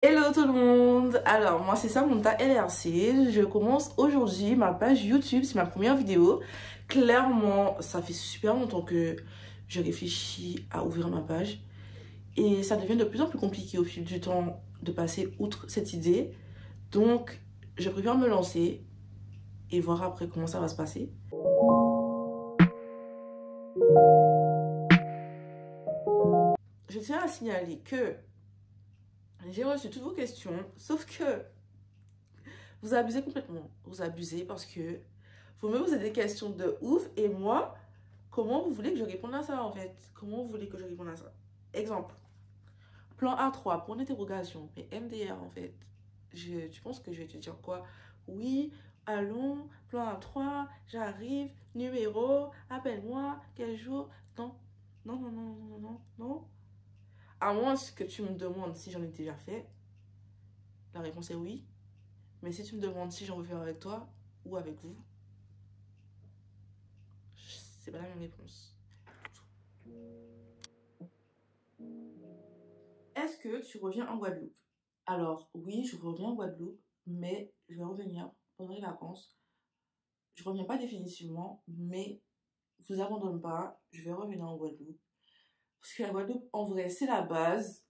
Hello tout le monde. Alors moi c'est Samantha LRC. Je commence aujourd'hui ma page YouTube, c'est ma première vidéo. Clairement ça fait super longtemps que je réfléchis à ouvrir ma page et ça devient de plus en plus compliqué au fil du temps de passer outre cette idée. Donc je préfère me lancer et voir après comment ça va se passer. Je tiens à signaler que j'ai reçu toutes vos questions, sauf que vous abusez complètement. Vous abusez parce que vous me posez des questions de ouf. Et moi, comment vous voulez que je réponde à ça en fait? Comment vous voulez que je réponde à ça? Exemple, plan A3, point d'interrogation. Mais MDR en fait. Tu penses que je vais te dire quoi? Oui, allons, plan A3, j'arrive, numéro, appelle-moi, quel jour? Non, non, non, non, non, non, non. À moins que tu me demandes si j'en ai déjà fait, la réponse est oui. Mais si tu me demandes si j'en veux faire avec toi ou avec vous, c'est pas la même réponse. Est-ce que tu reviens en Guadeloupe? Alors, oui, je reviens en Guadeloupe, mais je vais revenir pendant les vacances. Je reviens pas définitivement, mais je vous abandonne pas, je vais revenir en Guadeloupe. Parce que la Guadeloupe, en vrai, c'est la base.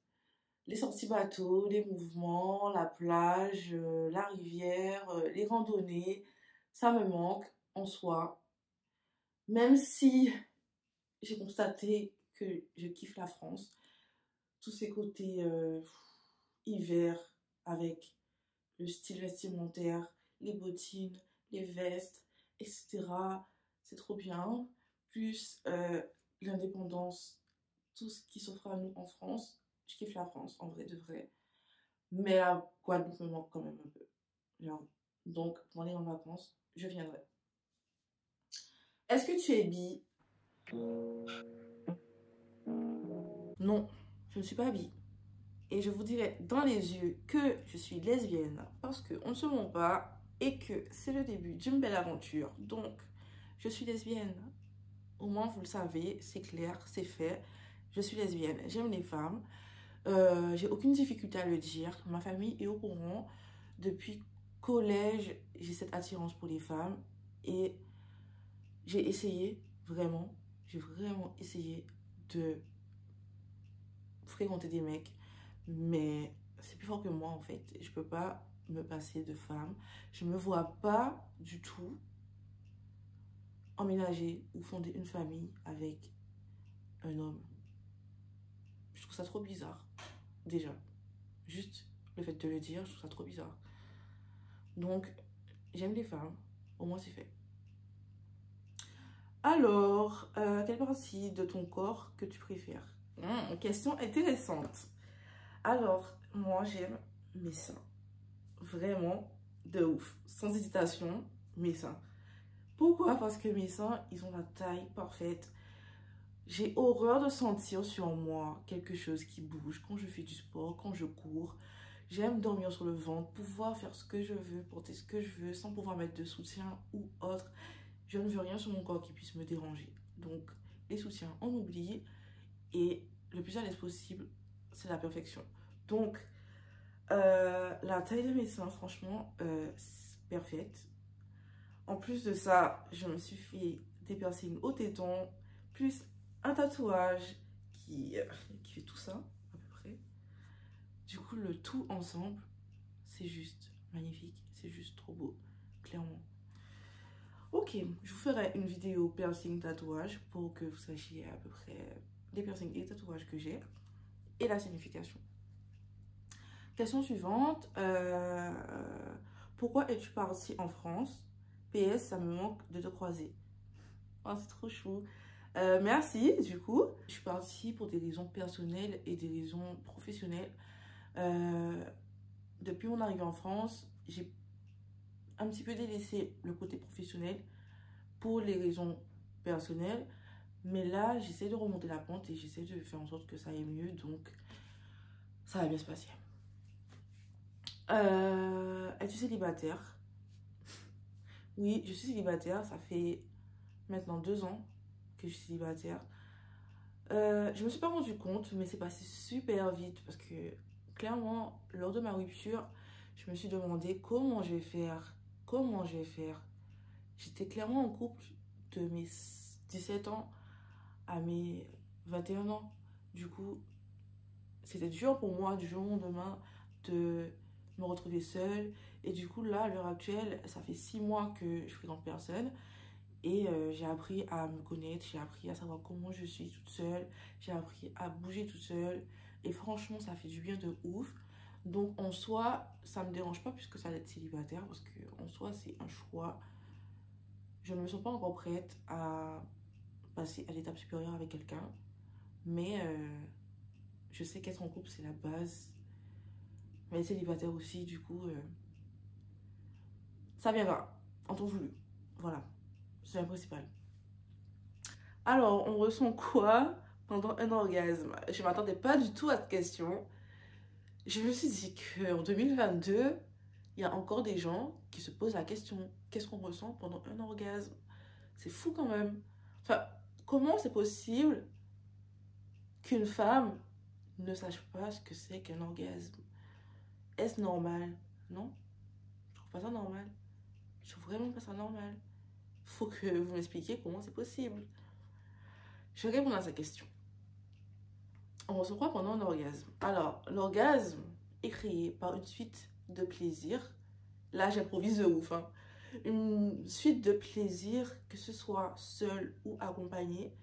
Les sorties bateaux, les mouvements, la plage, la rivière, les randonnées, ça me manque en soi. Même si j'ai constaté que je kiffe la France, tous ces côtés hiver avec le style vestimentaire, les bottines, les vestes, etc. C'est trop bien. Plus l'indépendance, tout ce qui s'offre à nous en France. Je kiffe la France, en vrai de vrai. Mais la Guadeloupe me manque quand même un peu. Genre, donc, pendant les grandes vacances, je viendrai. Est-ce que tu es bi? Non, je ne suis pas bi. Et je vous dirai dans les yeux que je suis lesbienne parce qu'on ne se ment pas et que c'est le début d'une belle aventure. Donc, je suis lesbienne. Au moins, vous le savez, c'est clair, c'est fait. Je suis lesbienne. J'aime les femmes. J'ai aucune difficulté à le dire. Ma famille est au courant. Depuis collège, j'ai cette attirance pour les femmes et j'ai essayé vraiment, j'ai vraiment essayé de fréquenter des mecs, mais c'est plus fort que moi en fait. Je peux pas me passer de femme. Je me vois pas du tout emménager ou fonder une famille avec un homme. Je trouve ça trop bizarre, déjà. Juste le fait de le dire, je trouve ça trop bizarre. Donc, j'aime les femmes, au moins c'est fait. Alors, quelle partie de ton corps que tu préfères? Question intéressante. Alors, moi j'aime mes seins. Vraiment de ouf. Sans hésitation, mes seins. Pourquoi? Parce que mes seins, ils ont la taille parfaite. J'ai horreur de sentir sur moi quelque chose qui bouge quand je fais du sport, quand je cours. J'aime dormir sur le ventre, pouvoir faire ce que je veux, porter ce que je veux, sans pouvoir mettre de soutien ou autre. Je ne veux rien sur mon corps qui puisse me déranger. Donc, les soutiens, on oublie. Et le plus à l'aise possible, c'est la perfection. Donc, la taille de mes seins, franchement, c'est parfaite. En plus de ça, je me suis fait des piercings au téton, plus un tatouage qui fait tout ça, à peu près. Du coup, le tout ensemble, c'est juste magnifique. C'est juste trop beau, clairement. Ok, je vous ferai une vidéo piercing tatouage pour que vous sachiez à peu près les piercings et les tatouages que j'ai et la signification. Question suivante. Pourquoi es-tu partie en France? PS, ça me manque de te croiser. Oh, c'est trop chou. Merci, du coup. Je suis partie pour des raisons personnelles et des raisons professionnelles. Depuis mon arrivée en France, j'ai un petit peu délaissé le côté professionnel pour les raisons personnelles. Mais là, j'essaie de remonter la pente et j'essaie de faire en sorte que ça aille mieux. Donc, ça va bien se passer. Es-tu célibataire? Oui, je suis célibataire. Ça fait maintenant 2 ans que je suis célibataire. Je me suis pas rendu compte, mais c'est passé super vite parce que clairement, lors de ma rupture, je me suis demandé comment je vais faire. Comment je vais faire. J'étais clairement en couple de mes 17 ans à mes 21 ans. Du coup, c'était dur pour moi du jour au lendemain de me retrouver seule. Et du coup, là, à l'heure actuelle, ça fait 6 mois que je fréquente personne. Et j'ai appris à me connaître, j'ai appris à savoir comment je suis toute seule, j'ai appris à bouger toute seule. Et franchement, ça fait du bien de ouf. Donc en soi, ça me dérange pas puisque ça d'être célibataire parce que en soi, c'est un choix. Je ne me sens pas encore prête à passer à l'étape supérieure avec quelqu'un. Mais je sais qu'être en couple, c'est la base. Mais être célibataire aussi, du coup, ça viendra en temps voulu. Voilà, c'est la principale. Alors, on ressent quoi pendant un orgasme? Je ne m'attendais pas du tout à cette question. Je me suis dit qu'en 2022, il y a encore des gens qui se posent la question, qu'est-ce qu'on ressent pendant un orgasme? C'est fou quand même. Enfin, comment c'est possible qu'une femme ne sache pas ce que c'est qu'un orgasme? Est-ce normal? Non, je trouve pas ça normal. Je trouve vraiment pas ça normal. Faut que vous m'expliquiez comment c'est possible. Je vais répondre à cette question. On ressent quoi pendant un orgasme? Alors, l'orgasme est créé par une suite de plaisirs. Là, j'improvise de ouf, hein. Une suite de plaisirs, que ce soit seul ou accompagné.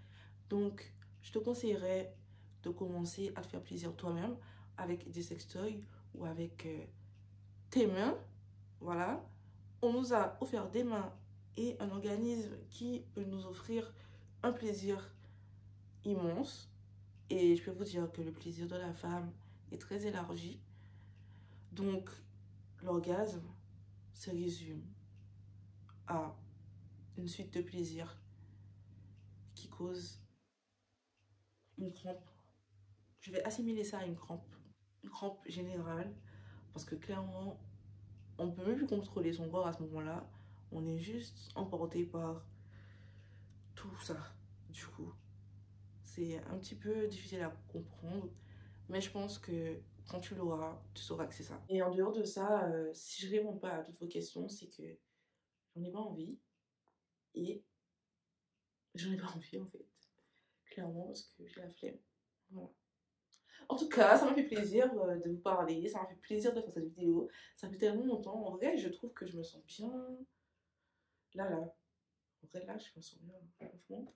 Donc, je te conseillerais de commencer à te faire plaisir toi-même avec des sextoys ou avec tes mains. Voilà. On nous a offert des mains et un organisme qui peut nous offrir un plaisir immense. Et je peux vous dire que le plaisir de la femme est très élargi. Donc, l'orgasme se résume à une suite de plaisirs qui cause une crampe. Je vais assimiler ça à une crampe générale, parce que clairement, on peut même plus contrôler son corps à ce moment-là. On est juste emporté par tout ça. Du coup, c'est un petit peu difficile à comprendre, mais je pense que quand tu l'auras, tu sauras que c'est ça. Et en dehors de ça, si je réponds pas à toutes vos questions, c'est que j'en ai pas envie. Et j'en ai pas envie en fait. Clairement, parce que j'ai la flemme. Voilà. En tout cas, ça m'a fait plaisir de vous parler. Ça m'a fait plaisir de faire cette vidéo. Ça fait tellement longtemps. En vrai, je trouve que je me sens bien. Là. En vrai, là, je me sens bien. Franchement.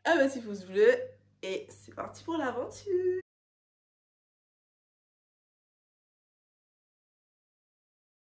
Ah bah, si pouce bleu. Et c'est parti pour l'aventure.